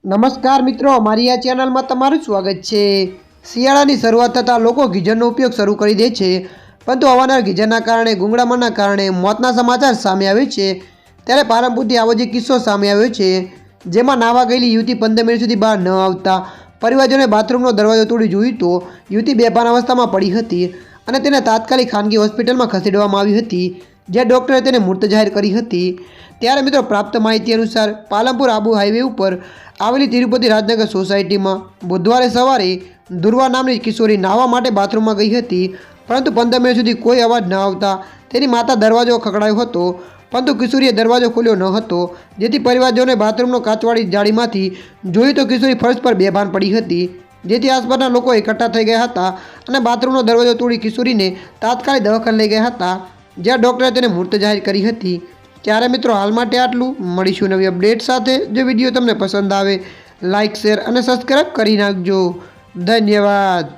નમસ્કાર મિત્રો, મારી આ ચેનલમાં તમારું સ્વાગત છે। શિયાળાની શરૂઆત થતાં લોકો ગીઝરનો ઉપયોગ શરૂ કરી દે છે, પરંતુ અવારનવાર ગીઝરના કારણે ગુંગળામણના કારણે મોતના સમાચાર સામે આવે છે। ત્યારે પાલનપુરથી આવો જ કિસ્સો સામે આવ્યો છે, જેમાં નાવા ગયેલી યુવતી 15 મિનિટ સુધી બહાર ન આવતા પરિવારજનોએ બાથરૂમનો દરવાજો તોડી જોયું તો યુવતી બેભાન અવસ્થામાં પડી હતી અને તેને તાત્કાલિક ખાનગી હોસ્પિટલમાં ખસેડવામાં આવી હતી, જ્યાં ડૉક્ટરે તેને મૃત જાહેર કરી હતી। ત્યારે મિત્રો, પ્રાપ્ત માહિતી અનુસાર પાલનપુર આબુ હાઈવે ઉપર આવેલી તિરુપતિ રાજનગર સોસાયટીમાં બુધવારે સવારે દુર્વા નામની કિશોરી નાહવા માટે બાથરૂમમાં ગઈ હતી, પરંતુ 15 મિનિટ સુધી કોઈ અવાજ ન આવતા તેની માતા દરવાજો ખખડાયો હતો, પરંતુ કિશોરીએ દરવાજો ખોલ્યો ન હતો, જેથી પરિવારજનોએ બાથરૂમનો કાચવાળી જાળીમાંથી જોયું તો કિશોરી ફર્શ પર બેભાન પડી હતી, જેથી આસપાસના લોકો એકઠા થઈ ગયા હતા અને બાથરૂમનો દરવાજો તોડી કિશોરીને તાત્કાલિક દવાખાને લઈ ગયા હતા, જ્યાં ડૉક્ટરે તેને મૃત જાહેર કરી હતી। ત્યારે મિત્રો, હાલ માટે આટલું। મળીશું નવી અપડેટ સાથે। જો વિડીયો તમને પસંદ આવે, લાઇક, શેર અને સબસ્ક્રાઈબ કરી નાખજો। ધન્યવાદ।